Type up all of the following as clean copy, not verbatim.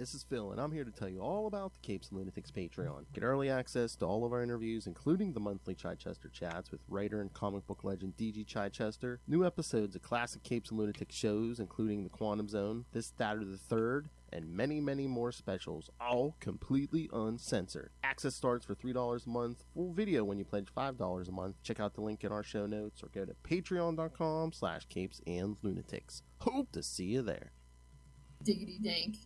this is Phil, and I'm here to tell you all about the Capes and Lunatics Patreon. Get early access to all of our interviews, including the monthly Chichester chats with writer and comic book legend D.G. Chichester, new episodes of classic Capes and Lunatics shows, including The Quantum Zone, This, That, or the Third, and many, many more specials, all completely uncensored. Access starts for $3 a month, full video when you pledge $5 a month. Check out the link in our show notes or go to patreon.com/CapesandLunatics. Hope to see you there. Diggity dank.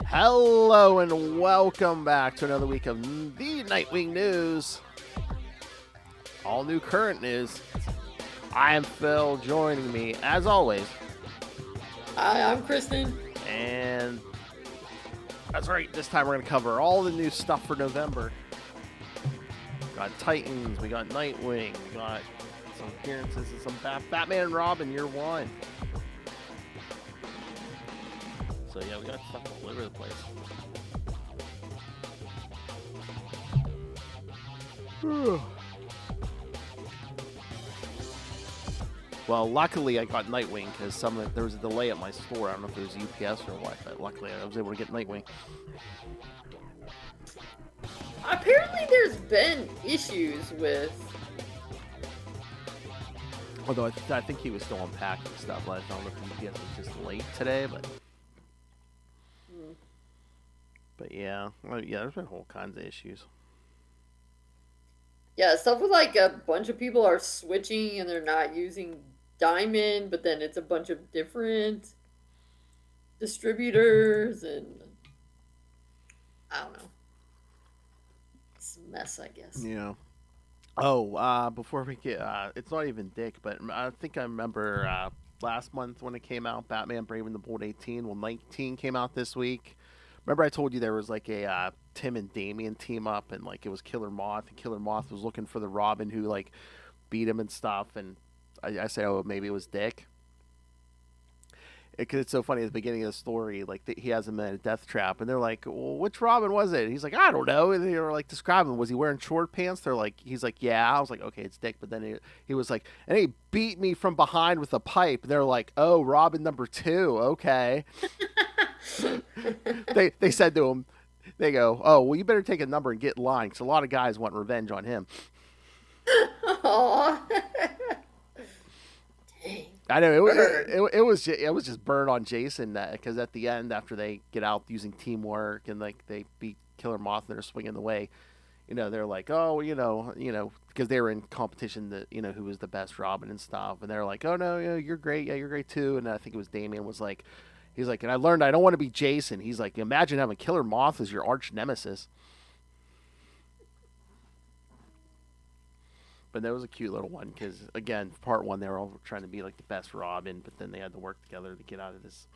Hello and welcome back to another week of the Nightwing news. All new current news. I am Phil, joining me as always. Hi, I'm Kristen. And that's right, this time we're going to cover all the new stuff for November. We got Titans, we got Nightwing, we got some appearances of some Batman and Robin Year 1. So yeah, we got stuff all over the place. Well, luckily I got Nightwing because there was a delay at my store. I don't know if it was UPS or what, but luckily I was able to get Nightwing. Apparently there's been issues with... Although I think he was still unpacking stuff. I don't know if UPS was just late today, but... But yeah, there's been all kinds of issues. Yeah, stuff with like a bunch of people are switching and they're not using Diamond, but then it's a bunch of different distributors and I don't know. It's a mess, I guess. Yeah. Oh, before we get, it's not even Dick, but I think I remember last month when it came out, Batman Brave and the Bold 18. Well, 19 came out this week. Remember I told you there was like a Tim and Damian team up and like it was Killer Moth and Killer Moth was looking for the Robin who like beat him and stuff and I say, oh, maybe it was Dick. Because it's so funny at the beginning of the story, like he has him in a death trap and they're like, well, which Robin was it? And he's like, I don't know. And they were like describing, was he wearing short pants? They're like, he's like, yeah. I was like, okay, it's Dick. But then he was like, and he beat me from behind with a pipe. They're like, oh, Robin number 2. Okay. they said to him, they go, oh, well, you better take a number and get in line because a lot of guys want revenge on him. Aww. Dang. I know it was just burn on Jason because at the end after they get out using teamwork and like they beat Killer Moth and they're swinging the way, they're like, oh, because they were in competition that who was the best Robin and stuff, and they're like, oh no, you're great, yeah, you're great too, and I think it was Damian was like. He's like, and I learned I don't want to be Jason. He's like, imagine having Killer Moth as your arch nemesis. But that was a cute little one because, again, part 1, they were all trying to be like the best Robin, but then they had to work together to get out of this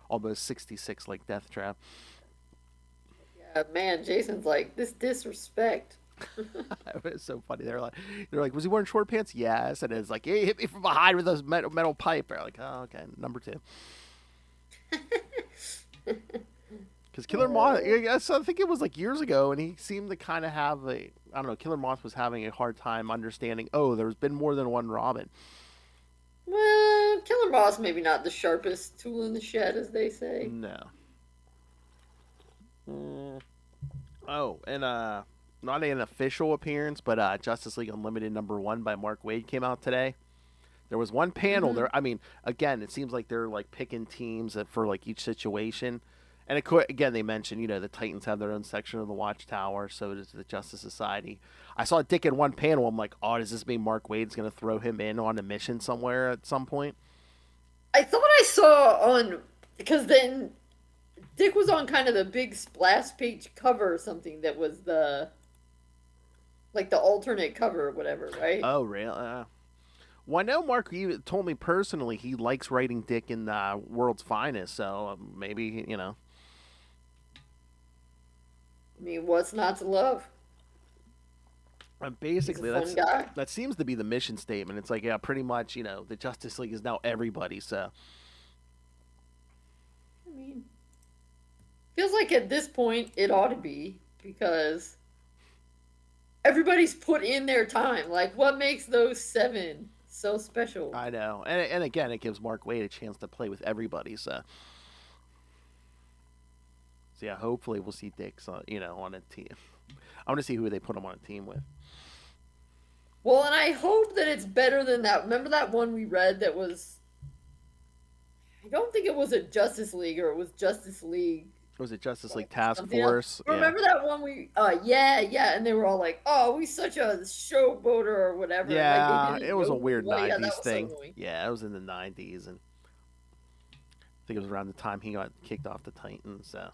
almost 66 like death trap. Yeah, man, Jason's like, this disrespect. It was so funny. They're like, was he wearing short pants? Yes. And it's like, he hit me from behind with those metal pipe. They're like, oh, okay, number 2. Because Killer Moth, I think it was like years ago, and he seemed to kind of have Killer Moth was having a hard time understanding, oh, there's been more than one Robin. Well, Killer Moth's maybe not the sharpest tool in the shed, as they say. No. Oh, and not an official appearance, but Justice League Unlimited #1 by Mark Waid came out today. There was one panel there. I mean, again, it seems like they're like picking teams for like each situation. And again, they mentioned, the Titans have their own section of the Watchtower, so does the Justice Society. I saw Dick in one panel. I'm like, oh, does this mean Mark Waid's going to throw him in on a mission somewhere at some point? I thought I saw because then Dick was on kind of the big splash page cover or something that was the alternate cover or whatever, right? Oh, really? Well, I know Mark told me personally he likes writing Dick in World's Finest, so maybe, I mean, what's not to love? Basically, that seems to be the mission statement. It's like, yeah, pretty much, the Justice League is now everybody, so. I mean, feels like at this point it ought to be, because everybody's put in their time. Like, what makes those 7 so special. I know, and again, it gives Mark Waid a chance to play with everybody. So yeah, hopefully we'll see Dick's on a team. I want to see who they put him on a team with. Well, and I hope that it's better than that. Remember that one we read that was, I don't think it was a Justice League, or it was Justice League Was it Justice League Task something else. Force? Yeah. Remember that one we yeah, yeah, and they were all like, "Oh, we such a showboater or whatever." And like they Yeah, didn't it was a know weird anybody. Yeah, that '90s was so thing. annoying. Yeah, it was in the '90s, and I think it was around the time he got kicked off the Titans. So.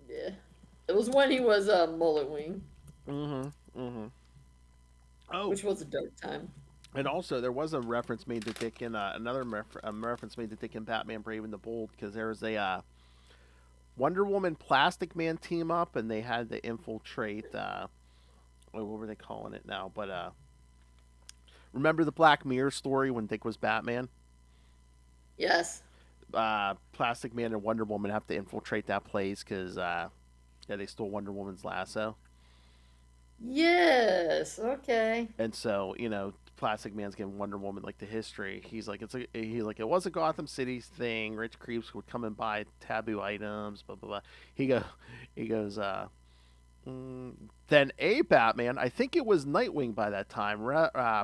Yeah. It was when he was Mullet Wing, Oh, which was a dark time. and also there was a reference made to Dick in reference made to Dick and Batman Brave and the Bold, because there was a Wonder Woman Plastic Man team up, and they had to infiltrate. What were they calling it now? But remember the Black Mirror story when Dick was Batman? Yes. Plastic Man and Wonder Woman have to infiltrate that place because yeah, they stole Wonder Woman's lasso, Yes. Okay. and so Plastic Man's giving Wonder Woman like the history. He's like it was a Gotham City thing. Rich creeps would come and buy taboo items. Blah blah blah. He go he goes. Then a Batman, I think it was Nightwing by that time,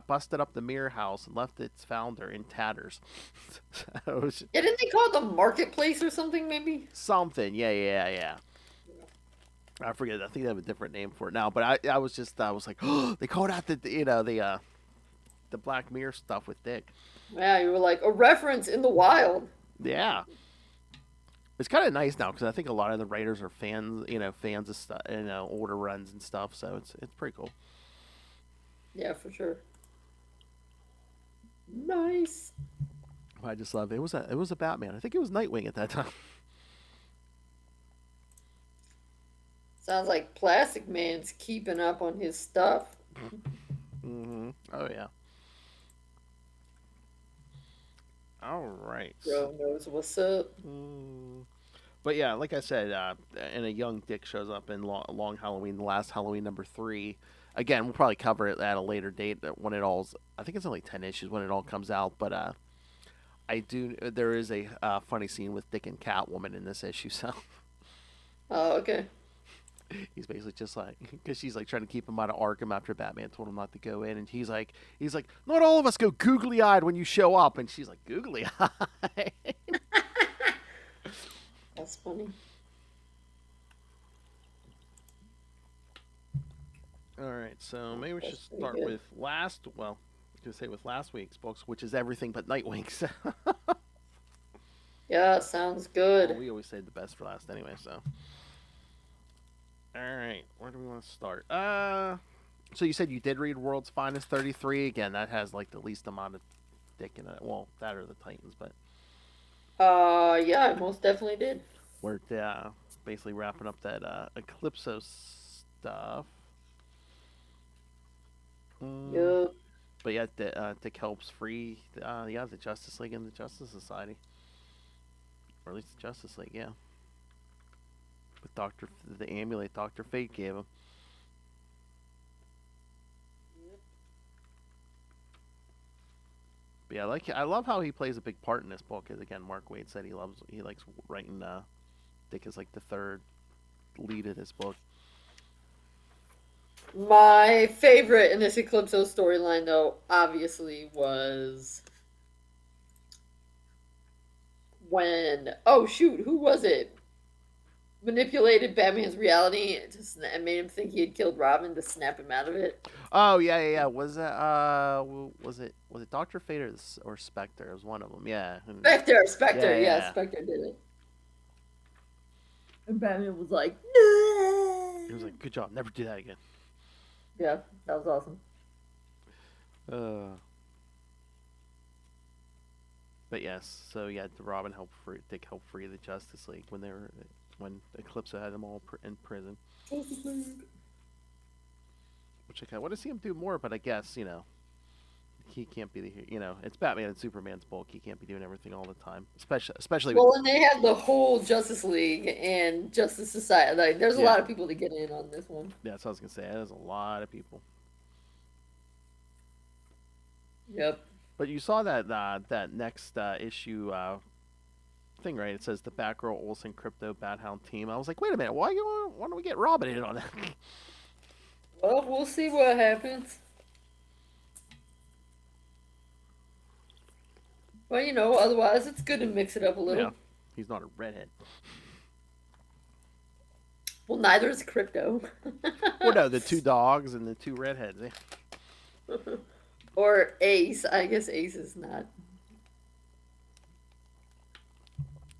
busted up the Mirror House and left its founder in tatters. So it was Yeah, didn't they call it the marketplace or something? Maybe. something. Yeah. I forget. I think they have a different name for it now. But I was like, oh, they called out the Black Mirror stuff with Dick. Yeah, you were like a reference in the wild. Yeah, it's kind of nice now because I think a lot of the writers are fans. Fans of stuff. Older runs and stuff. So it's pretty cool. Yeah, for sure. Nice. I just love it. It was a Batman. I think it was Nightwing at that time. Sounds like Plastic Man's keeping up on his stuff. Oh yeah. All right. Bro knows what's up. But yeah, like I said, and a young Dick shows up in Long Halloween, the last Halloween #3. Again, we'll probably cover it at a later date when it all's. I think it's only 10 issues when it all comes out. But I do. There is a funny scene with Dick and Catwoman in this issue. So Oh, okay. he's basically just like, because she's like trying to keep him out of Arkham after Batman told him not to go in, and he's like, not all of us go googly eyed when you show up, and she's like, googly eyed. That's funny. All right, so maybe we should That's pretty start good. with with last week's books, which is everything but Nightwing. So Yeah, sounds well, good. we always say the best for last anyway. So all right, where do we want to start? So you said you did read World's Finest 33. Again, that has like the least amount of Dick in it. Well, that or the Titans, but Yeah, I most definitely did. we're basically wrapping up that Eclipso stuff. Yup. But yeah, Dick helps free the Justice League and the Justice Society, or at least the Justice League. Yeah, with the amulet Doctor Fate gave him. But yeah, I love how he plays a big part in this book. Because again, Mark Waid said he likes writing Dick as like the third lead of this book. My favorite in this Eclipso storyline, though, obviously was when, oh shoot, who was it? Manipulated Batman's reality and made him think he had killed Robin to snap him out of it. Oh yeah. Was it Doctor Fate or Spectre? It was one of them. Yeah. Spectre, yeah, Spectre did it. And Batman was like, no. He was like, "Good job, never do that again." Yeah, that was awesome. But yes, so yeah, Dick helped free the Justice League when Eclipso had them all in prison. Which I want to see him do more, but I guess he can't be it's Batman and Superman's bulk. He can't be doing everything all the time, especially Well, and they had the whole Justice League and Justice Society. Like, there's a lot of people to get in on this one. Yeah, that's what I was gonna say. There's a lot of people. Yep. But you saw that next issue thing, right? It says the Batgirl Olsen Crypto Bathound team. I was like, wait a minute, why don't we get Robin in on that? Well, we'll see what happens. Well, otherwise it's good to mix it up a Yeah, little. he's not a redhead. Well, neither is Crypto. Well, no, the two dogs and the two redheads. Or Ace. I guess Ace is not.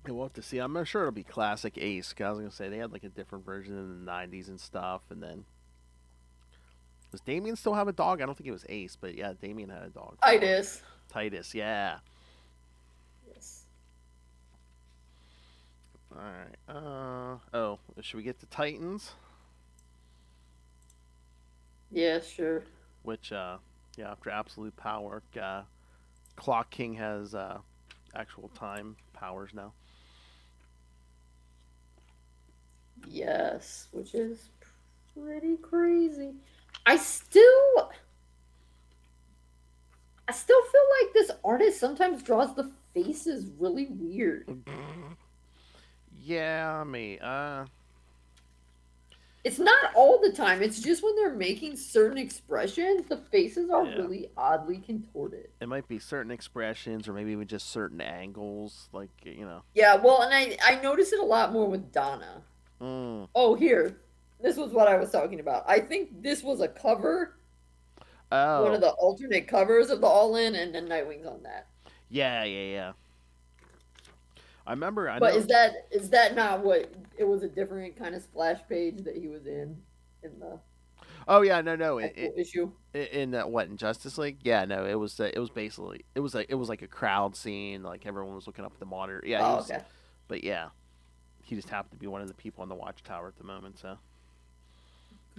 We'll have to see. I'm not sure it'll be classic Ace. 'Cause I was gonna say they had like a different version in the '90s and stuff, and then does Damien still have a dog? I don't think it was Ace, but yeah, Damien had a dog. Titus. Titus, yeah. Yes. All right. Oh, should we get to Titans? Yeah, sure. Which, yeah, after Absolute Power, Clock King has actual time powers now. Yes, which is pretty crazy. I still feel like this artist sometimes draws the faces really weird. Yeah, me. It's not all the time. It's just when they're making certain expressions, the faces are Yeah. really oddly contorted. It might be certain expressions, or maybe even just certain angles, like Yeah, well, and I notice it a lot more with Donna. Mm. Oh, here. This was what I was talking about. I think this was a cover, Oh. one of the alternate covers of the All In, and then Nightwing's on that. Yeah. I remember. But is that not what it was? A different kind of splash page that he was in the Oh yeah, no, issue. In what, in Justice League? Yeah, no, it was basically it was like a crowd scene, like everyone was looking up at the monitor. Yeah, Oh, okay. But yeah, he just happened to be one of the people on the watchtower at the moment. So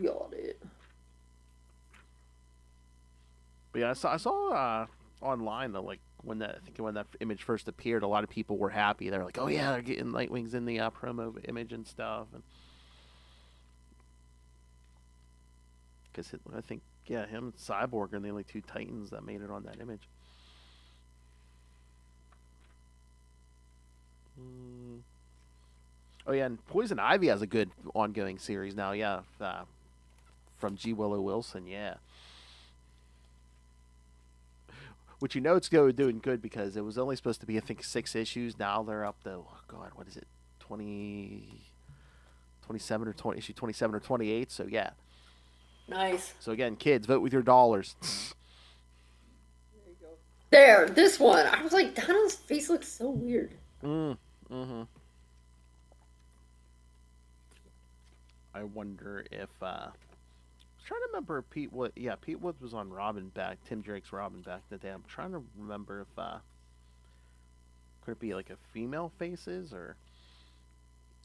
Got it. But yeah, I saw online that like when that image first appeared, a lot of people were happy. They're like, oh yeah, they're getting Nightwing's in the promo image and stuff. Because I think him and Cyborg are the only two Titans that made it on that image. Oh yeah, and Poison Ivy has a good ongoing series now. Yeah, from G. Willow Wilson. Yeah. Which it's doing good because it was only supposed to be, I think, 6 issues. Now they're up to, oh God, what is it, 27 or 20, issue 27 or 28. So yeah. Nice. So again, kids, vote with your dollars. There you go. There, this one. I was like, Donna's face looks so weird. Mm-hmm. I wonder if I'm trying to remember if Pete Wood. Yeah, Pete Wood was on Robin back. Tim Drake's Robin back in the day. I'm trying to remember if could it be like a female faces or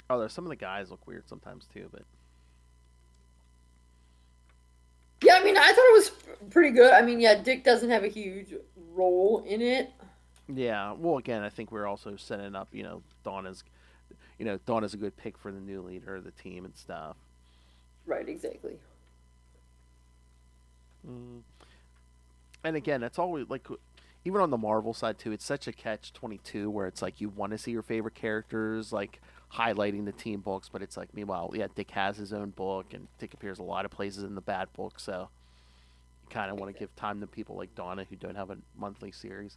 there's some of the guys look weird sometimes too, but yeah, I mean, I thought it was pretty good. I mean, yeah, Dick doesn't have a huge role in it. Yeah, well, again, I think we're also setting up. Donna's a good pick for the new leader of the team and stuff. Right, exactly. And again, that's always like, even on the Marvel side too, it's such a catch-22 where it's like you want to see your favorite characters like highlighting the team books, but it's like, meanwhile, yeah, Dick has his own book, and Dick appears a lot of places in the bad book, so you kind of want to give time to people like Donna who don't have a monthly series.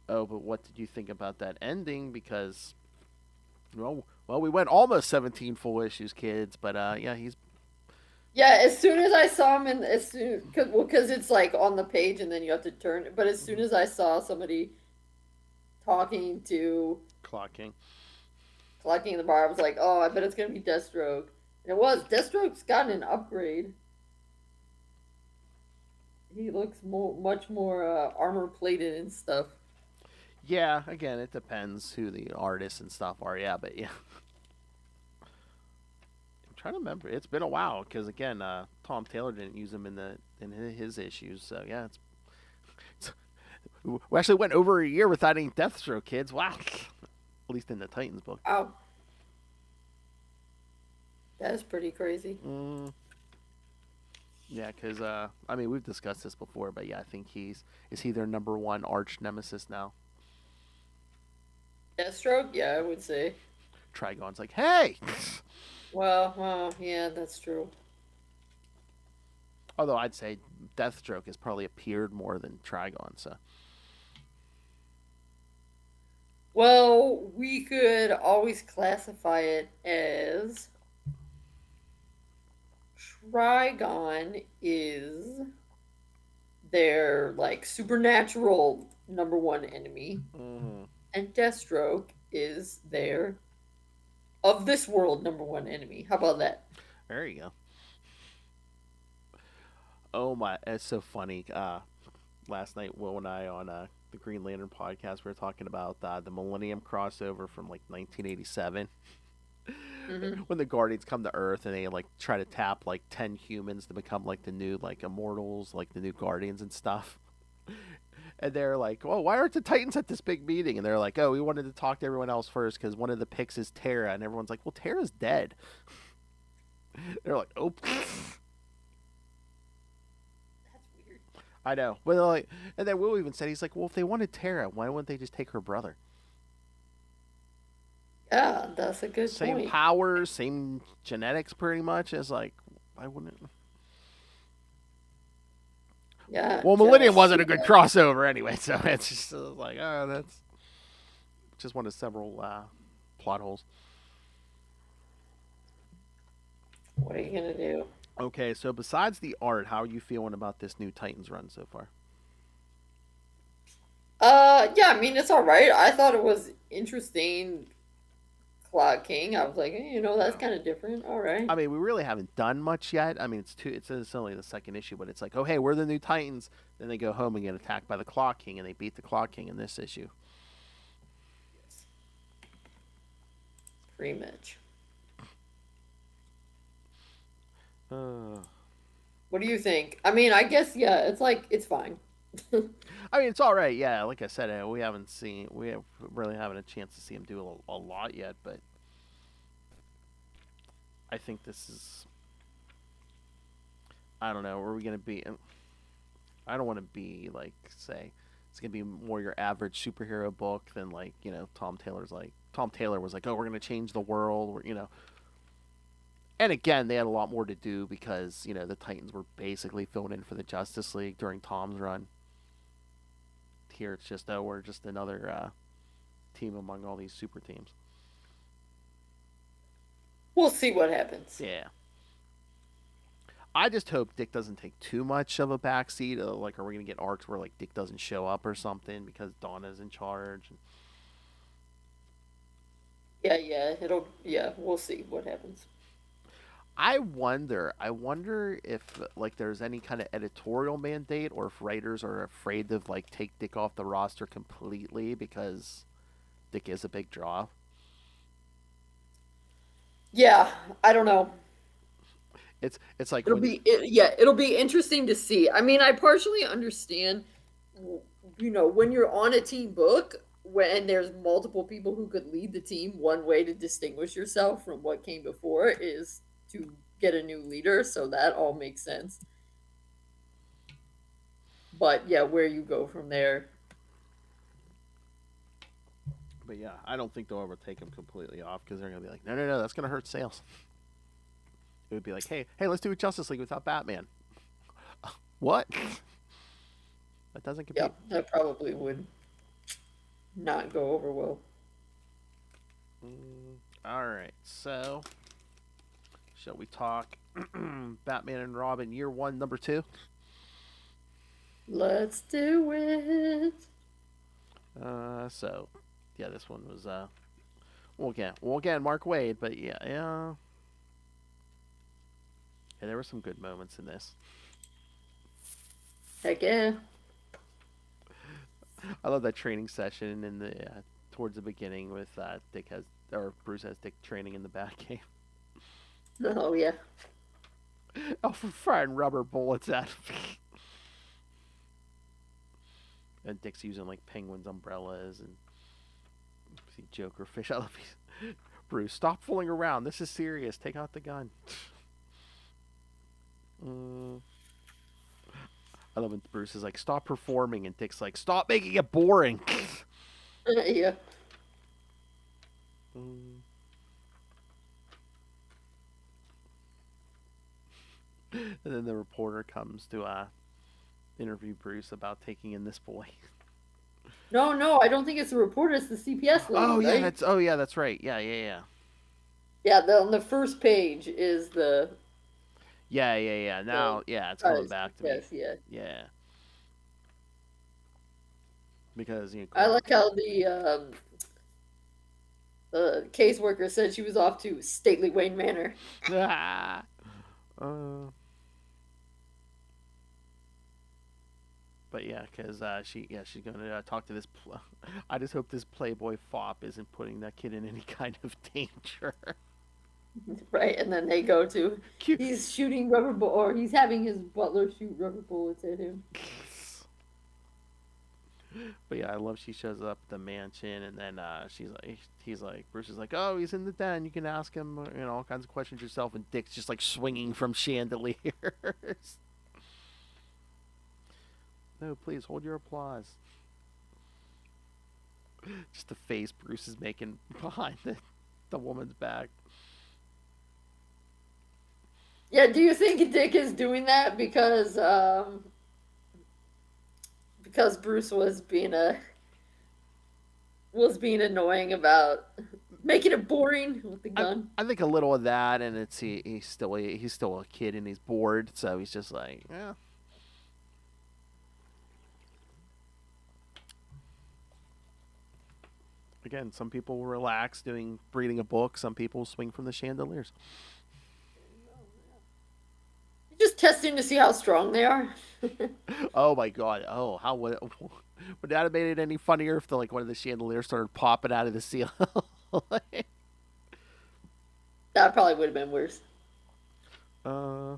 Oh, but what did you think about that ending? Because, well, we went almost 17 full issues, kids, but yeah, he's. Yeah, as soon as I saw him, because it's like on the page and then you have to turn it. But as soon as I saw somebody talking to Clock King in the bar, I was like, oh, I bet it's gonna be Deathstroke. And it was. Deathstroke's gotten an upgrade. He looks much more armor plated and stuff. Yeah, again, it depends who the artists and stuff are. Yeah, but yeah. I'm trying to remember. It's been a while because again, Tom Taylor didn't use him in his issues. So yeah, we actually went over a year without any Deathstroke, kids. Wow. At least in the Titans book. Wow. That is pretty crazy. Yeah, because I mean we've discussed this before, but yeah, I think is he their number one arch nemesis now? Deathstroke, yeah, I would say. Trigon's like, hey. Well, yeah, that's true. Although I'd say Deathstroke has probably appeared more than Trigon. So Well, we could always classify it as Trigon is their like supernatural number one enemy, mm-hmm. and Deathstroke is their of this world number one enemy. How about that? There you go. Oh my, it's so funny. Last night, Will and I on the Green Lantern podcast, we were talking about the Millennium crossover from like 1987, Hmm. when the Guardians come to Earth and they like try to tap like 10 humans to become like the new like Immortals, like the new Guardians and stuff. And they're like, "Oh, why aren't the Titans at this big meeting?" And they're like, "Oh, we wanted to talk to everyone else first because one of the picks is Terra." And everyone's like, "Well, Terra's dead." They're like, "Oh." That's weird. I know. Well, like, and then Will even said, he's like, well, if they wanted Tara, why wouldn't they just take her brother? Yeah, that's a good Same point. powers, same genetics, pretty much. As like, why wouldn't? Yeah, Well, Millennium just wasn't a good crossover anyway, so it's just like, oh, that's just one of several plot holes. what are you gonna do? Okay, so besides the art, how are you feeling about this new Titans run so far? Yeah, I mean it's all right. I thought it was interesting. Cloud King. I was like, that's No. kind of different. All right. I mean, we really haven't done much yet. I mean, it's only the second issue, but it's like, oh hey, we're the new Titans. Then they go home and get attacked by the Clock King, and they beat the Clock King in this issue. Yes, pretty much. Uh, What do you think? I mean, I guess yeah. It's like it's fine. I mean, it's all right. Yeah, like I said, we have really haven't a chance to see him do a lot yet, but I think this is. I don't know. Are we gonna be? I don't want to be like say it's gonna be more your average superhero book than like Tom Taylor was like, oh, we're gonna change the world. And again, they had a lot more to do because the Titans were basically filling in for the Justice League during Tom's run. Here it's just, oh, we're just another team among all these super teams. We'll see what happens. Yeah. I just hope Dick doesn't take too much of a backseat. Like, are we gonna get arcs where like Dick doesn't show up or something because Donna's in charge? Yeah. Yeah. We'll see what happens. I wonder if like there's any kind of editorial mandate or if writers are afraid to like take Dick off the roster completely because Dick is a big draw. Yeah. I don't know. It's like It'll when be yeah. It'll be interesting to see. I mean, I partially understand. When you're on a team book when there's multiple people who could lead the team, one way to distinguish yourself from what came before is to get a new leader. So that all makes sense. But yeah, where you go from there. but yeah, I don't think they'll ever take him completely off because they're gonna be like, no, no, no, that's gonna hurt sales. It would be like, hey, let's do a Justice League without Batman. What? That doesn't Yeah, compete. that probably would not go over well. All right, so shall we talk Batman and Robin year one, number two? Let's do it. So yeah, this one was well again, Mark Wade, but yeah, there were some good moments in this. Heck yeah. I love that training session in the towards the beginning with Dick has or Bruce has Dick training in the Batcave. Oh yeah. Oh, for firing rubber bullets at him. And Dick's using like penguins' umbrellas and see Joker fish. I love these. Bruce, stop fooling around. This is serious. Take out the gun. I love when Bruce is like, "Stop performing," and Dick's like, "Stop making it boring." Yeah. Mm. And then the reporter comes to interview Bruce about taking in this boy. No, no, I don't think it's the reporter. It's the CPS lady, right? Yeah, that's right. Yeah, yeah, yeah. Yeah. On the first page is Yeah, yeah, yeah. the Now, yeah, it's coming back to me. CPS. Yeah. Yeah, because I like how the caseworker said she was off to stately Wayne Manor. ah, uh, but yeah, because she's gonna talk to this. I just hope this Playboy fop isn't putting that kid in any kind of danger. Right, and then they go to Cute. he's shooting rubber bull or he's having his butler shoot rubber bullets at him. But yeah, I love she shows up at the mansion, and then he's like, Bruce is like, oh, he's in the den. You can ask him, all kinds of questions yourself. And Dick's just like swinging from chandeliers. No, please hold your applause. Just the face Bruce is making behind the woman's back. Yeah, do you think Dick is doing that because Bruce was being annoying about making it boring with the I gun? I think a little of that, and he's still a kid and he's bored, so he's just like, yeah. Again, some people relax doing reading a book. Some people swing from the chandeliers. Just testing to see how strong they are. Oh my god! Oh, how would that have made it any funnier if one of the chandeliers started popping out of the ceiling? That probably would have been worse. uh,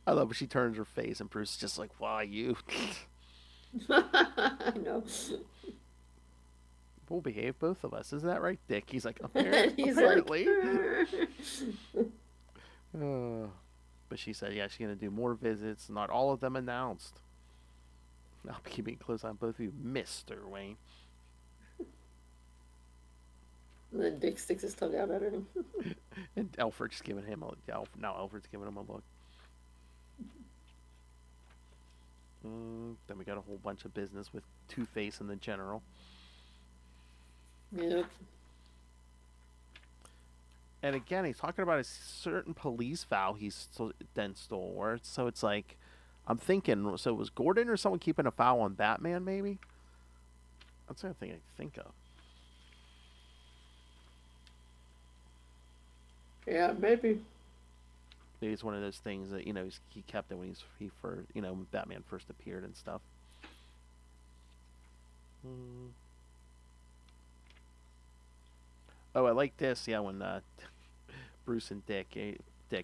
I love when she turns her face and Bruce is just like, "Why you?" I know. We'll behave, both of us. Isn't that right, Dick? He's like, And he's like, apparently. uh, but she said, yeah, she's gonna do more visits. Not all of them announced. I'll be keeping close on both of you, Mister Wayne. and then Dick sticks his tongue out at him. And Alfred's giving him now Alfred's giving him a look. Then we got a whole bunch of business with Two-Face and the General. Yep. And again, he's talking about a certain police vow then stole. So it's like, I'm thinking, so was Gordon or someone keeping a vow on Batman, maybe? That's the only thing I think of. Yeah, maybe. Maybe it's one of those things that, he kept it when he first, when Batman first appeared and stuff. Oh, I like this. Yeah, when Bruce and Dick,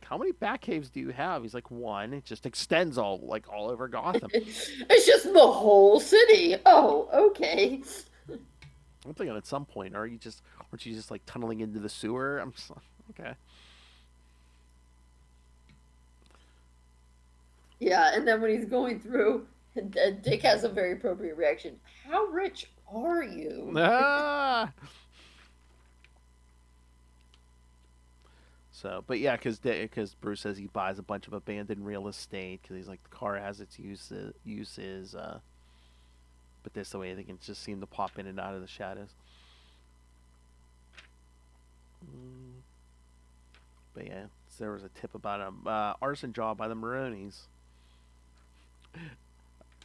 how many Batcaves do you have? He's like, one. It just extends all over Gotham. It's just the whole city. Oh, okay. I'm thinking at some point, aren't you just like tunneling into the sewer? I'm just like, okay. Yeah, and then when he's going through, Dick has a very appropriate reaction. How rich are you? Ah! So, but yeah, because Bruce says he buys a bunch of abandoned real estate because he's like, the car has its uses. But this the way they can just seem to pop in and out of the shadows. But yeah, so there was a tip about a arson job by the Maronis.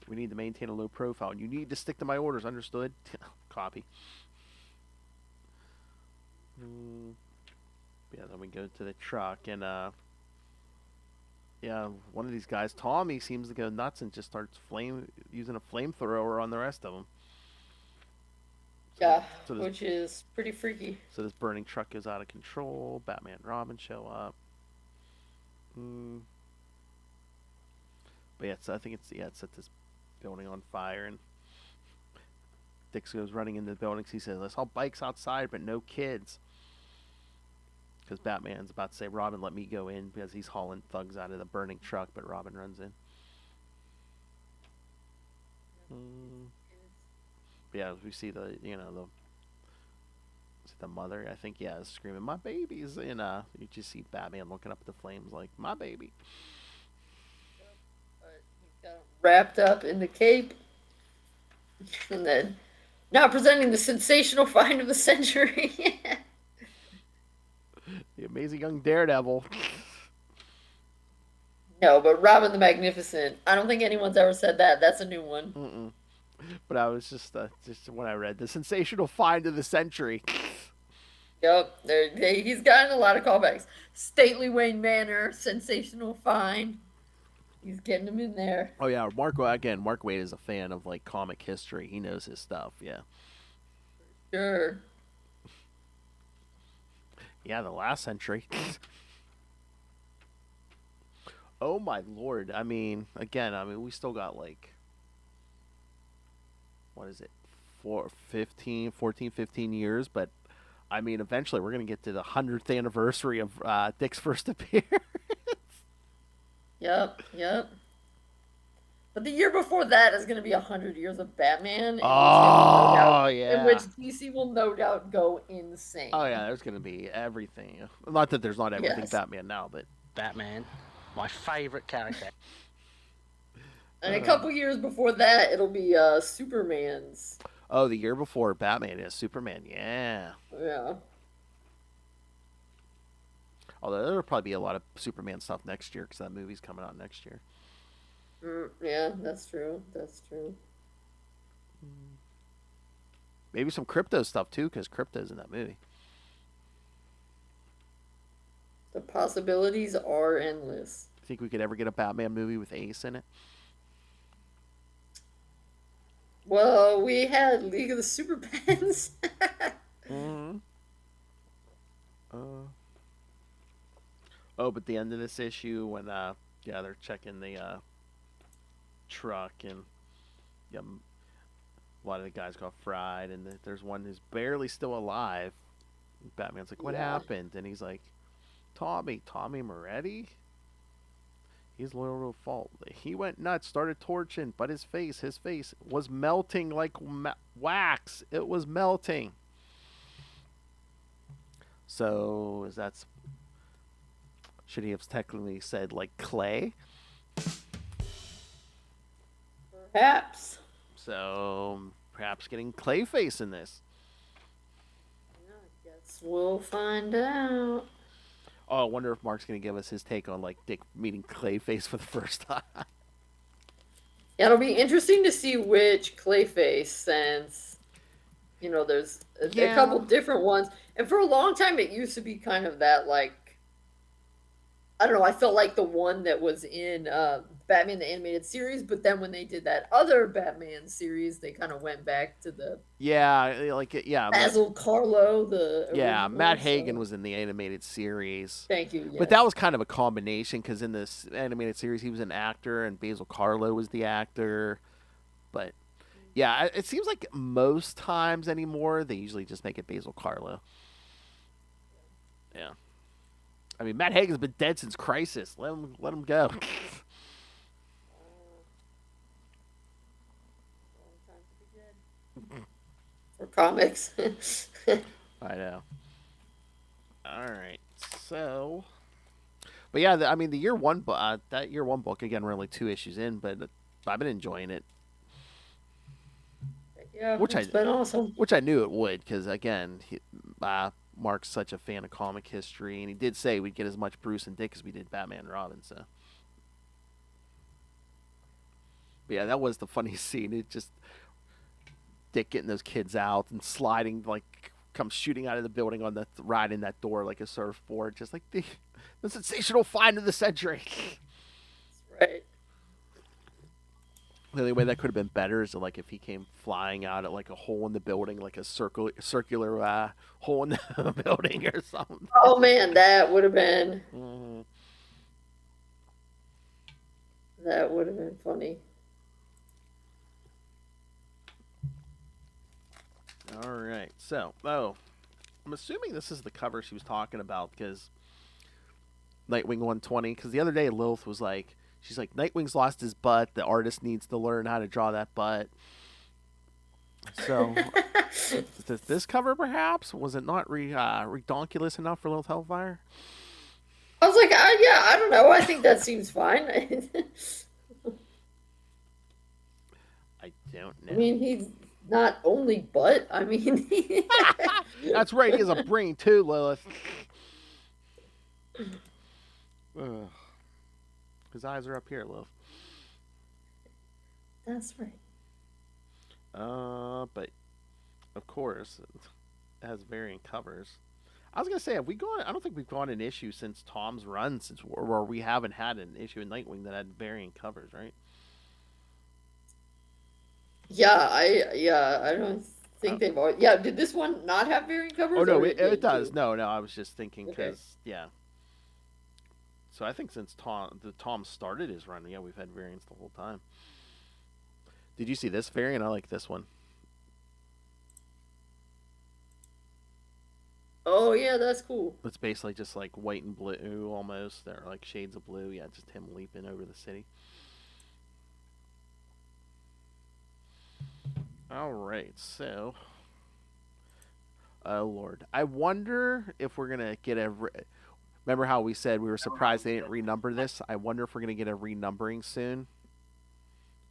We need to maintain a low profile. You need to stick to my orders. Understood? Copy. Yeah, then we go to the truck and yeah, one of these guys, Tommy, seems to go nuts and just starts using a flamethrower on the rest of them. Yeah, which is pretty freaky. So this burning truck goes out of control. Batman and Robin show up. But yeah, I think it set this building on fire, and Dix goes running into the buildings. He says, "I saw bikes outside, but no kids." Because Batman's about to say, "Robin, let me go in," because he's hauling thugs out of the burning truck, but Robin runs in. Mm. Yeah, we see the mother. I think is screaming, "My baby's!" And you just see Batman looking up at the flames like, "My baby." But he's got him wrapped up in the cape, and then now presenting the sensational find of the century. The amazing young Daredevil. No, but Robin the Magnificent. I don't think anyone's ever said that. That's a new one. Mm-mm. But I was just when I read the sensational find of the century. Yep, he's gotten a lot of callbacks. Stately Wayne Manor, sensational find. He's getting them in there. Oh yeah, Mark Waid is a fan of like comic history. He knows his stuff. Yeah. Sure. Yeah, the last century. Oh my lord. We still got like what is it? 15 years, but eventually we're going to get to the 100th anniversary of Dick's first appearance. Yep. But the year before that is going to be 100 years of Batman, Oh, yeah. in which DC will no doubt go insane. Oh yeah, there's going to be everything. Not that there's not everything Yes. Batman now, but Batman, my favorite character. And a couple years before that, it'll be Superman's. Oh, the year before Batman is Superman. Yeah. Yeah. Although there'll probably be a lot of Superman stuff next year because that movie's coming out next year. Yeah, that's true. Maybe some crypto stuff too, because crypto's in that movie. The possibilities are endless. Think we could ever get a Batman movie with Ace in it? Well, we had League of the Super Pets. Mm-hmm. Oh, but the end of this issue when they're checking the truck and a lot of the guys got fried and there's one who's barely still alive. Batman's like, "What happened?" And he's like, Tommy Moretti. He's loyal to a fault. He went nuts, started torching, but his face was melting like wax. It was melting. So should he have technically said like clay? Perhaps. So perhaps getting Clayface in this. Yeah, I guess we'll find out. Oh, I wonder if Mark's going to give us his take on like Dick meeting Clayface for the first time. Yeah, it'll be interesting to see which Clayface, since there's a couple different ones, and for a long time it used to be kind of that like, I don't know. I felt like the one that was in Batman the Animated Series, but then when they did that other Batman series, they kind of went back to the Basil Carlo. Matt Hagen was in the animated series. Thank you. Yes. But that was kind of a combination because in this animated series he was an actor and Basil Carlo was the actor. But yeah, it seems like most times anymore they usually just make it Basil Carlo. Yeah. Matt Hagen's been dead since Crisis. Let him go. For comics. I know. All right. So, but yeah, the year one, that year one book again. We're only 2 issues in, but I've been enjoying it. Yeah, it's been awesome. Which I knew it would, because again, Mark's such a fan of comic history, and he did say we'd get as much Bruce and Dick as we did Batman and Robin. So, but yeah, that was the funniest scene. It just Dick getting those kids out and sliding, like comes shooting out of the building on the ride in that door like a surfboard, just like the sensational find of the century. Right. The only way that could have been better is like if he came flying out at like a hole in the building, like a circular hole in the building or something. Oh man, that would have been. Mm-hmm. That would have been funny. All right, so I'm assuming this is the cover she was talking about because Nightwing 120. Because the other day Lilith was like, she's like, Nightwing's lost his butt. The artist needs to learn how to draw that butt. So, this cover perhaps was it not redonkulous enough for Little Hellfire? I was like, yeah, I don't know. I think that seems fine. I don't know. I mean, he's not only butt. I mean, That's right. He has a brain too, Lilith. Ugh. His eyes are up here, Lilith. that's right. But of course, it has varying covers. I was gonna say, have we gone? I don't think we've gone an issue since Tom's run, since where we haven't had an issue in Nightwing that had varying covers, right? Yeah, I don't think they've always. Yeah, did this one not have variant covers? Oh no, or it did does. too? No, I was just thinking Okay. because yeah. So I think since Tom started his run, yeah, we've had variants the whole time. Did you see this variant? I like this one. Oh yeah, that's cool. It's basically just like white and blue almost. They're like shades of blue. Yeah, just him leaping over the city. All right, so. Oh Lord, I wonder if we're gonna get a. Remember how we said we were surprised they didn't renumber this? I wonder if we're gonna get a renumbering soon,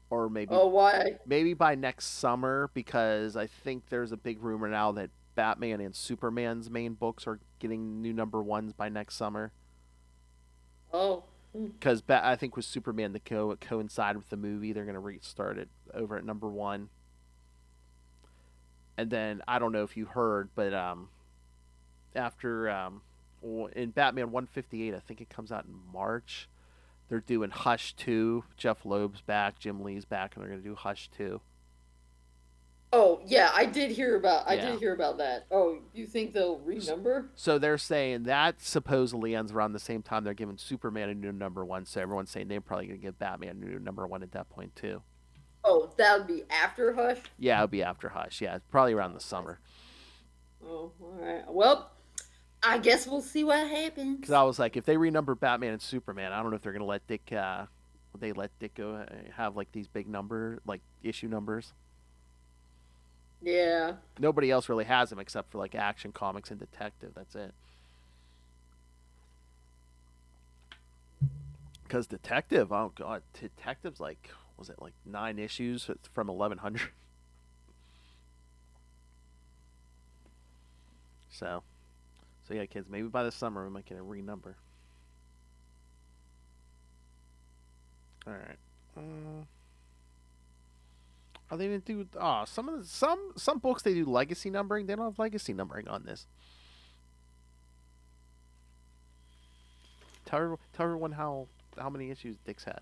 or Oh, why? maybe by next summer, because I think there's a big rumor now that Batman and Superman's main books are getting new number ones by next summer. Oh, Because I think with Superman to coincide with the movie, they're going to restart it over at number one. And then I don't know if you heard, but after in Batman 158, I think it comes out in March. They're doing Hush 2. Jeff Loeb's back, Jim Lee's back, and they're going to do Hush 2. oh yeah, I did hear about. I Yeah. did hear about that. Oh, you think they'll renumber? So they're saying that supposedly ends around the same time they're giving Superman a new number one. So everyone's saying they're probably going to give Batman a new number one at that point too. Oh, that would be after Hush. Yeah, it'll be after Hush. Yeah, it's probably around the summer. Oh, all right. Well, I guess we'll see what happens. Because I was like, if they renumber Batman and Superman, I don't know if they're going to let Dick. They let Dick go have like these big like issue numbers. Yeah. Nobody else really has them except for like Action Comics and Detective. That's it. Because Detective, oh god, Detective's like, was it like 9 issues from 1100? So yeah, kids, maybe by the summer we might get a renumber. All right. Oh, they didn't do. Oh, some books they do legacy numbering. They don't have legacy numbering on this. Tell everyone how many issues Dick's had.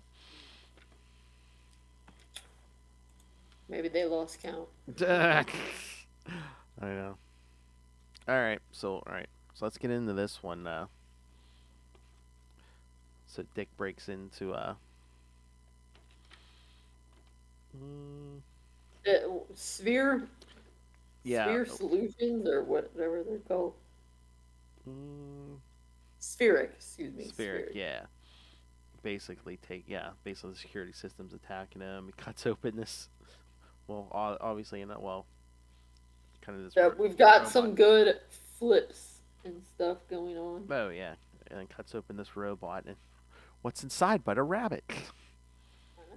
Maybe they lost count. I know. All right, so let's get into this one. So Dick breaks into Sphere. yeah. Sphere Solutions or whatever they're called. Spheric. Excuse me. Spheric, yeah. Basically basically the security system's attacking him. He cuts open this. Well, obviously, kind of this. Yeah, we've got robot. some good flips and stuff going on. Oh yeah, and cuts open this robot, and what's inside but a rabbit?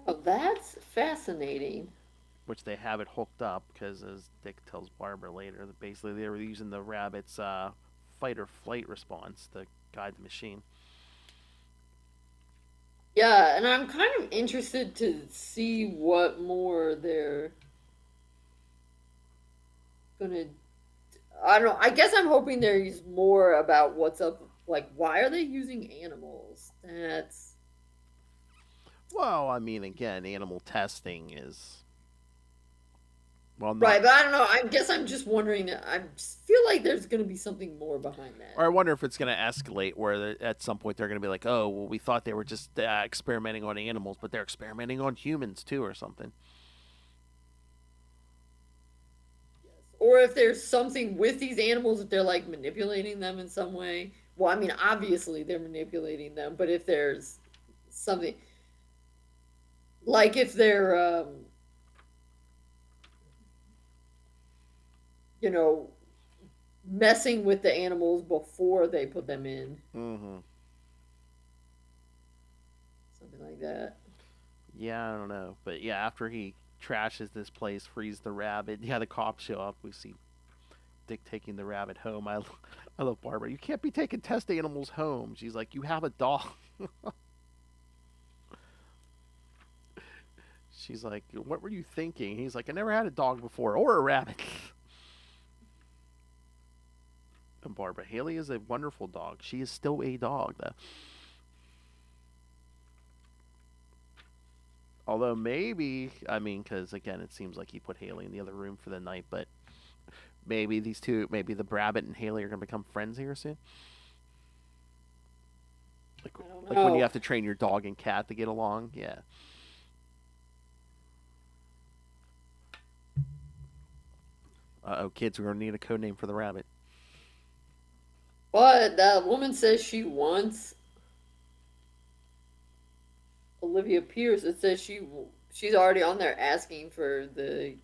Oh, that's fascinating. Which they have it hooked up because, as Dick tells Barbara later, that basically they were using the rabbit's fight or flight response to guide the machine. Yeah, and I'm kind of interested to see what more they're gonna. I don't know. I guess I'm hoping there's more about what's up. Like, why are they using animals? That's Well, I mean, again, animal testing is not, right, but I don't know. I guess I'm just wondering. I feel like there's gonna be something more behind that. Or I wonder if it's going to escalate where at some point they're going to be like, oh, well, we thought they were just experimenting on animals, but they're experimenting on humans too, or something. Or if there's something with these animals that they're like manipulating them in some way. Well, I mean, obviously they're manipulating them, but if there's something, Like if they're, you know, messing with the animals before they put them in, Mm-hmm. something like that. Yeah, I don't know, but yeah, after he trashes this place, frees the rabbit. Yeah, the cops show up. We see Dick taking the rabbit home. I love Barbara. You can't be taking test animals home. She's like, you have a dog. She's like, what were you thinking? He's like, I never had a dog before or a rabbit. And Barbara, Haley is a wonderful dog. She is still a dog, though. Although maybe, I mean, because again, it seems like he put Haley in the other room for the night, but maybe these two, maybe the rabbit and Haley are going to become friends here soon. Like, I don't like when you know. have to train your dog and cat to get along. Yeah. Oh, kids, we're going to need a code name for the rabbit. But that woman says she wants Olivia Pierce. It says she's already on there asking for the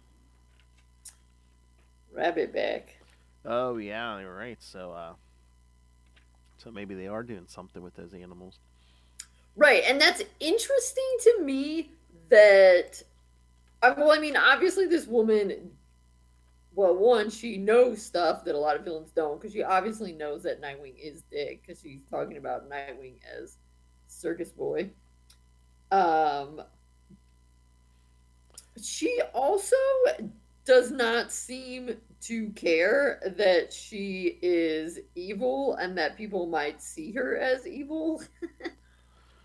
rabbit back. Oh, yeah, you're right. So maybe they are doing something with those animals. Right, and that's interesting to me that well, I mean, obviously this woman, well, one, she knows stuff that a lot of villains don't because she obviously knows that Nightwing is dead because she's talking about Nightwing as circus boy. Um, she also does not seem to care that she is evil and that people might see her as evil.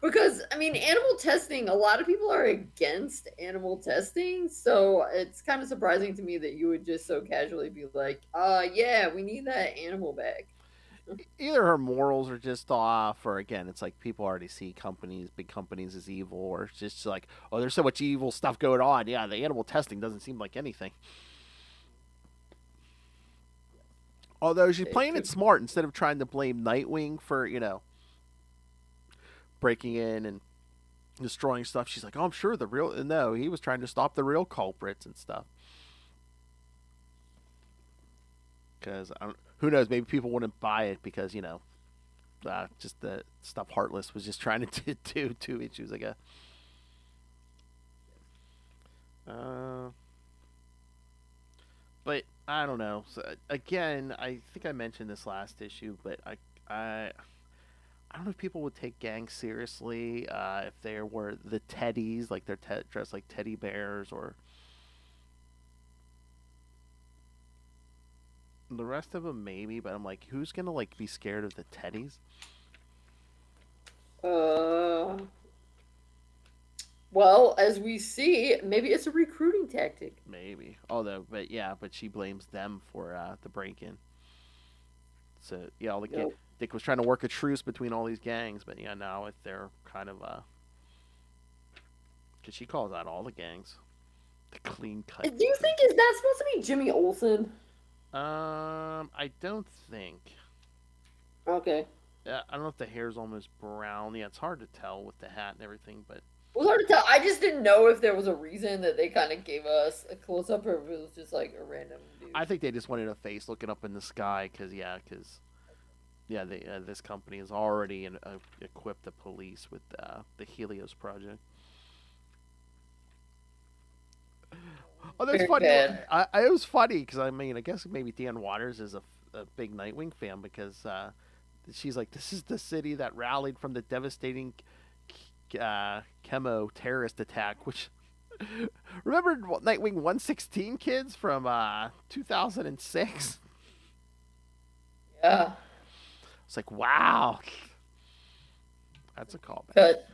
Because, I mean, animal testing, a lot of people are against animal testing. So it's kind of surprising to me that you would just so casually be like, yeah, we need that animal back. Either her morals are just off, or again, it's like people already see companies, big companies, as evil, or it's just like, oh, there's so much evil stuff going on. Yeah, the animal testing doesn't seem like anything. Although she's It playing it could. smart instead of trying to blame Nightwing for, breaking in and destroying stuff. She's like, oh, I'm sure the real. No, he was trying to stop the real culprits and stuff. Because who knows? Maybe people wouldn't buy it because just the stuff Heartless was just trying to do 2 issues ago. Uh, but I don't know. So, again, I think I mentioned this last issue, but I don't know if people would take gangs seriously if there were the teddies, like they're dressed like teddy bears, or the rest of them maybe. But I'm like, who's gonna like be scared of the teddies? Uh, well, as we see, maybe it's a recruiting tactic. Maybe. Although, but yeah, but she blames them for the break-in. So yeah, Nope. Dick was trying to work a truce between all these gangs, but yeah, now they're kind of because she calls out all the gangs, the clean cut. Do you think is that supposed to be Jimmy Olsen? I don't think. Okay. I don't know if the hair's almost brown. Yeah, it's hard to tell with the hat and everything, but It was hard to tell. I just didn't know if there was a reason that they kind of gave us a close up, or if it was just like a random dude. I think they just wanted a face looking up in the sky because this company has already equipped the police with the Helios project. Oh, that's Very funny. bad. It was funny because I mean, I guess maybe Dan Waters is a big Nightwing fan because she's like, this is the city that rallied from the devastating chemo terrorist attack. Which remember Nightwing 116 kids from 2006? Yeah. It's like, wow, that's a callback. Cut.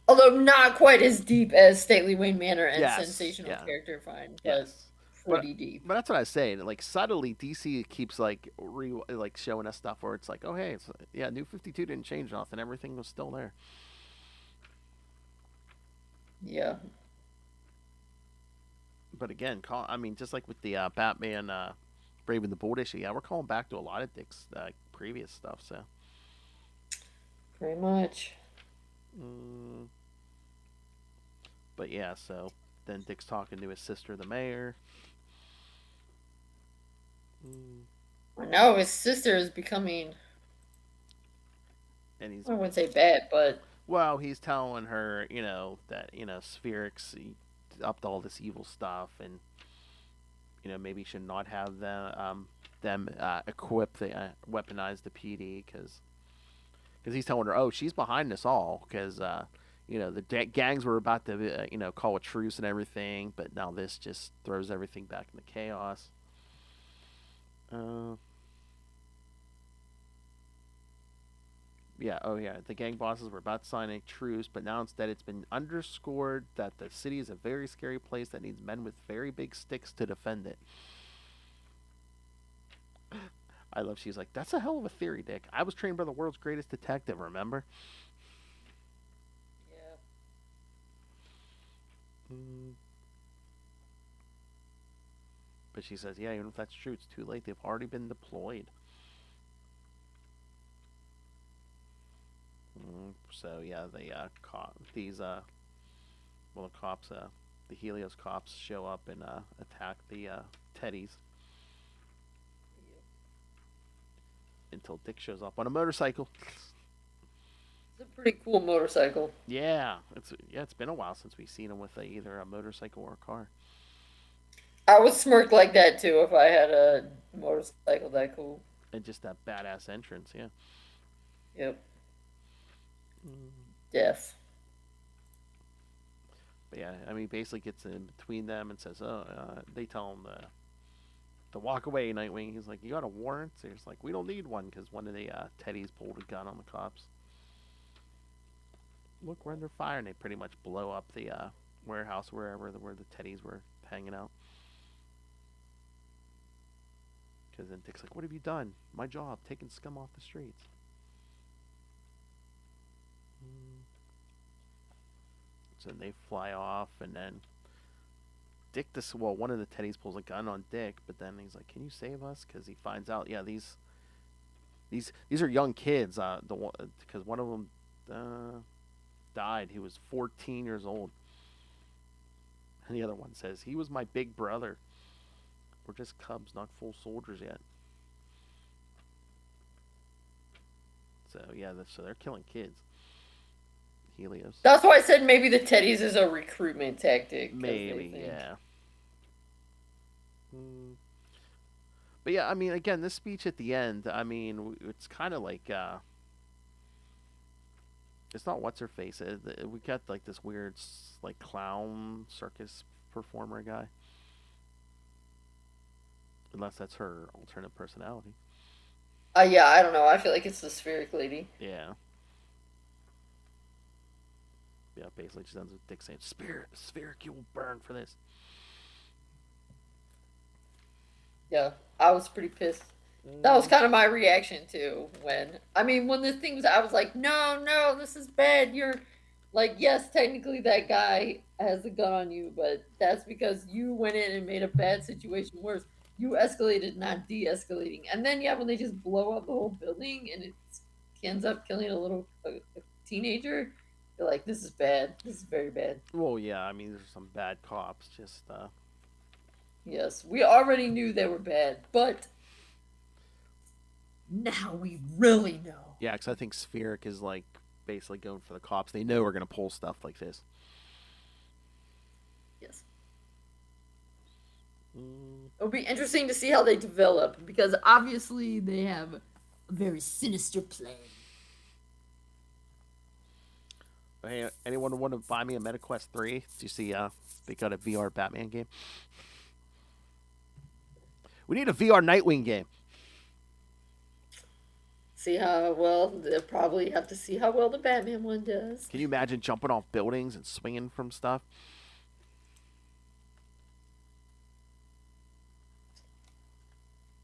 Although not quite as deep as Stately Wayne Manor and Yes, Sensational yeah, Character Find, but yes. pretty deep. But that's what I was saying. Like subtly, DC keeps like like showing us stuff where it's like, oh hey, New 52 didn't change nothing. Everything was still there. Yeah. But again, I mean, just like with the Batman Brave and the Bold issue, yeah, we're calling back to a lot of Dick's previous stuff. So, Pretty much. mm, But yeah, so then Dick's talking to his sister, the mayor. Mm, I know his sister is becoming, and he's I wouldn't say bad, but well, he's telling her, that Spherix upped all this evil stuff, and maybe should not have them equip the weaponize the PD because he's telling her, oh, she's behind this all because the gangs were about to call a truce and everything, but now this just throws everything back into chaos. Uh, yeah, oh yeah, the gang bosses were about to sign a truce, but now instead it's been underscored that the city is a very scary place that needs men with very big sticks to defend it. I love she's like, that's a hell of a theory, Dick. I was trained by the world's greatest detective, remember? yeah. Mm. But she says, yeah, even if that's true, it's too late. They've already been deployed. So yeah, the cops, the Helios cops show up and attack the Teddies until Dick shows up on a motorcycle. It's a pretty cool motorcycle. Yeah, it's been a while since we've seen him with either a motorcycle or a car. I would smirk like that too if I had a motorcycle that cool. And just that badass entrance, yeah. Yep. Mm. Death. But yeah, I mean, basically gets in between them and says, "Oh," they tell him to walk away, Nightwing. He's like, "You got a warrant?" So he's like, "We don't need one," because one of the Teddies pulled a gun on the cops. Look, we're under fire, and they pretty much blow up the warehouse where the Teddies were hanging out. Because then Dick's like, "What have you done? My job, taking scum off the streets." So they fly off, and then one of the Teddies pulls a gun on Dick, but then he's like, "Can you save us?" Because he finds out, yeah, these are young kids. Because one of them died. He was 14 years old, and the other one says, "He was my big brother. We're just cubs, not full soldiers yet." So yeah, so they're killing kids. Helios. That's why I said maybe the Teddies is a recruitment tactic. Maybe, yeah. But yeah, I mean, again, this speech at the end, I mean, it's kind of like, it's not what's her face. We got like this weird, like clown circus performer guy, unless that's her alternate personality. Yeah, I don't know. I feel like it's the spheric lady. Yeah. Yeah, basically, she ends with Dick saying, "Spheric, you will burn for this." Yeah, I was pretty pissed. That was kind of my reaction too. When the things, I was like, no, no, this is bad. You're like, yes, technically that guy has a gun on you, but that's because you went in and made a bad situation worse. You escalated, not de-escalating. And then yeah, when they just blow up the whole building and it ends up killing a teenager, you're like, this is bad. This is very bad. Well, yeah, I mean, there's some bad cops. Just Yes, we already knew they were bad, but now we really know. yeah, because I think Spheric is like basically going for the cops. They know we're gonna pull stuff like this. Yes. It'll be interesting to see how they develop because obviously they have a very sinister plan. Hey, anyone want to buy me a MetaQuest 3? Do you see they got a VR Batman game? We need a VR Nightwing game. See how well, they'll probably have to see how well the Batman one does. Can you imagine jumping off buildings and swinging from stuff?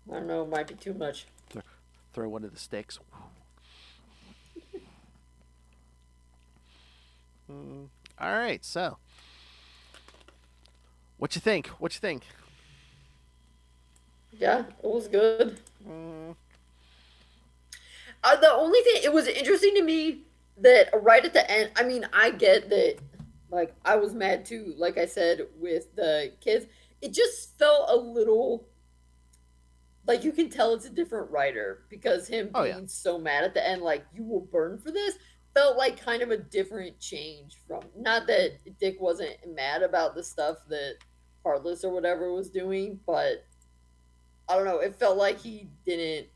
I don't know, it might be too much. Throw one of the sticks. All right, so what you think? What you think? Yeah, it was good. The only thing, it was interesting to me that right at the end, I mean, I get that Like, I was mad too, like I said, with the kids. It just felt a little like you can tell it's a different writer because him Oh yeah. being so mad at the end, like, you will burn for this, felt like kind of a different change from, not that Dick wasn't mad about the stuff that Heartless or whatever was doing, but I don't know, it felt like he didn't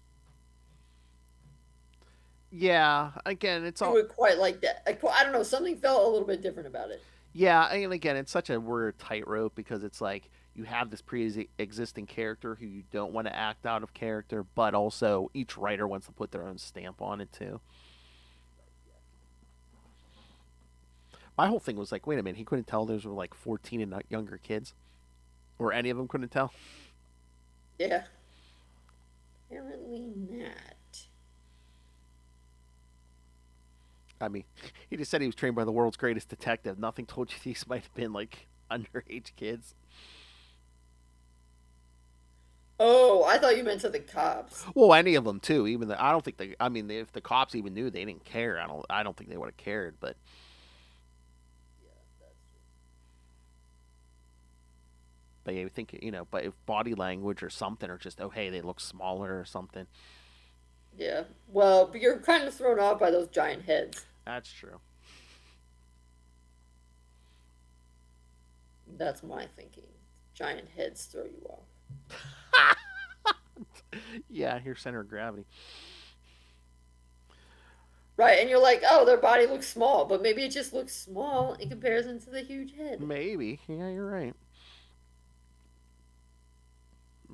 Yeah, again, it's do all. it quite like that. I don't know, something felt a little bit different about it. Yeah, and again, it's such a weird tightrope because it's like you have this pre-existing character who you don't want to act out of character, but also each writer wants to put their own stamp on it too. My whole thing was like, wait a minute, he couldn't tell those were like 14 and younger kids, or any of them couldn't tell. Yeah, apparently not. I mean, he just said he was trained by the world's greatest detective. Nothing told you these might have been like underage kids. Oh, I thought you meant to the cops. Well, any of them too. Even the, I don't think they. I mean, if the cops even knew, they didn't care. I don't. I don't think they would have cared. But Yeah, that's true. you think But if body language or something, or just hey, they look smaller or something. Yeah, well, but you're kind of thrown off by those giant heads. That's true. That's my thinking. Giant heads throw you off. Yeah, your center of gravity. Right, and you're like, oh, their body looks small, but maybe it just looks small in comparison to the huge head. Maybe. Yeah, you're right.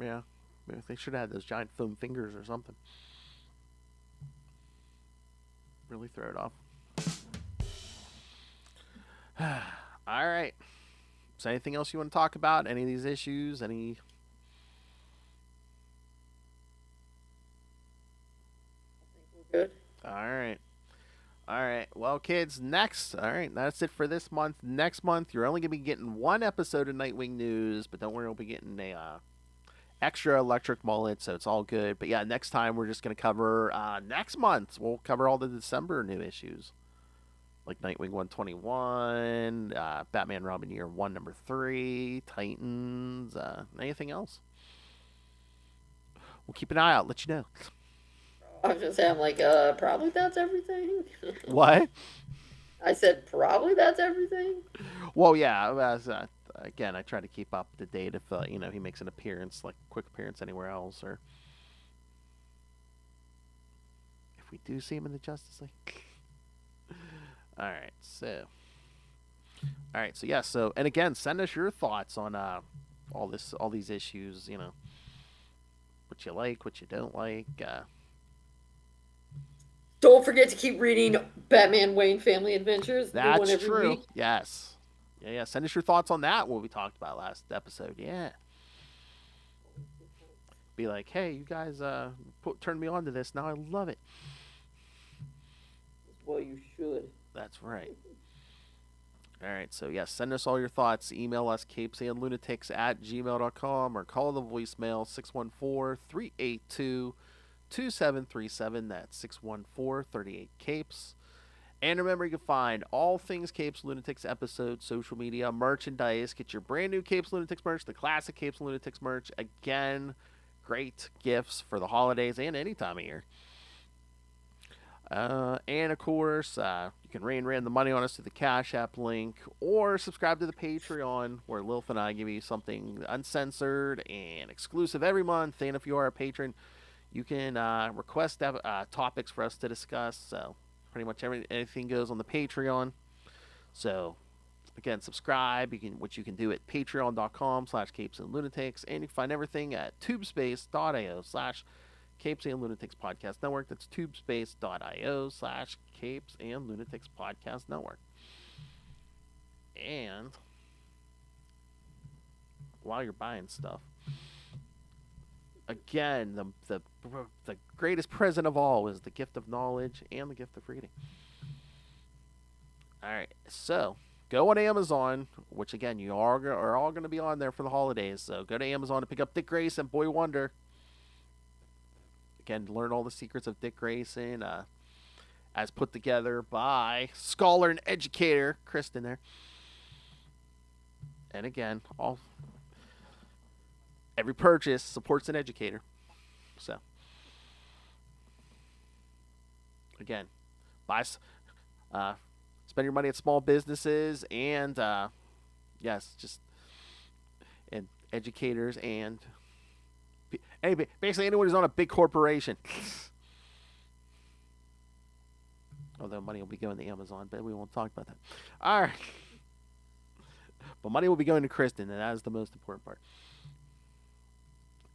Yeah. Maybe they should have had those giant foam fingers or something. Really throw it off. All right. Is there anything else you want to talk about? Any of these issues? Any? I think we're good. All right. All right. Well, kids, next. All right. That's it for this month. Next month, you're only going to be getting one episode of Nightwing News, but don't worry, we'll be getting a extra electric mullet, so it's all good. But yeah, next time we're just going to cover next month. We'll cover all the December new issues, like Nightwing 121, Batman Robin Year 1 number 3, Titans, anything else. We'll keep an eye out, let you know. I was gonna say, I'm like, probably that's everything. What? I said, probably that's everything. Well, yeah, as again, I try to keep up to date if he makes an appearance, like quick appearance anywhere else, or if we do see him in the Justice League. All right, so yeah, so and again, send us your thoughts on all these issues. What you like, what you don't like. Don't forget to keep reading Batman Wayne Family Adventures. New one That's every true. week. Yes. Yeah. Send us your thoughts on that. What we talked about last episode. Yeah. Be like, hey, you guys, turned me on to this. Now I love it. Well, you should. That's right. All right, so yes, send us all your thoughts. Email us CapesandLunatics@gmail.com or call the voicemail 614-382-2737. That's 614-38-CAPES. And remember, you can find all things Capes Lunatics episodes, social media, merchandise. Get your brand new Capes Lunatics merch, the classic Capes Lunatics merch. Again, great gifts for the holidays and any time of year. And of course, you can ran the money on us through the Cash App link or subscribe to the Patreon where Lilith and I give you something uncensored and exclusive every month. And if you are a patron, you can request topics for us to discuss. So pretty much anything goes on the Patreon. So again, subscribe. Which you can do at patreon.com/CapesandLunatics, and you can find everything at tubespace.io/Capes and Lunatics Podcast Network. That's tubespace.io/Capes and Lunatics Podcast Network. And while you're buying stuff, again, the greatest present of all is the gift of knowledge and the gift of reading. All right, so go on Amazon, which again you are all going to be on there for the holidays. So go to Amazon to pick up Dick Grayson, Boy Wonder. Again, learn all the secrets of Dick Grayson, as put together by scholar and educator Kristen there. And again, every purchase supports an educator. So, again, spend your money at small businesses and yes, just and educators and basically anyone who's on a big corporation. Although money will be going to Amazon, but we won't talk about that. All right. But money will be going to Kristen, and that is the most important part.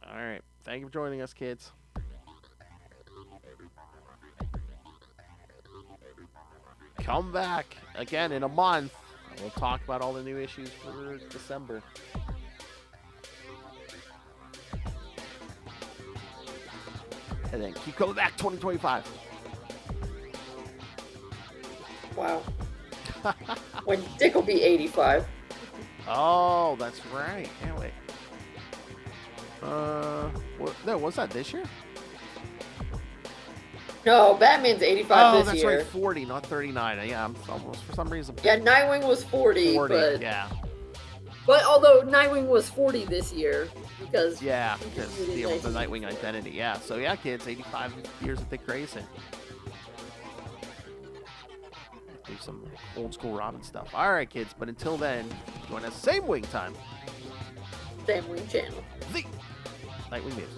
All right. Thank you for joining us, kids. Come back again in a month. We'll talk about all the new issues for December. And then keep going back 2025. Wow. When Dick will be 85. Oh, that's right. Can't wait. Was that this year? No, Batman's 85 this year. Oh, that's right, 40, not 39. Yeah, I'm almost for some reason. Yeah, Nightwing was 40, but yeah. But although Nightwing was 40 this year, because the Nightwing identity. Yeah, so yeah, kids, 85 years of Dick Grayson. Do some old school Robin stuff. All right, kids, but until then, join us same wing time. Same wing channel. The Nightwing News.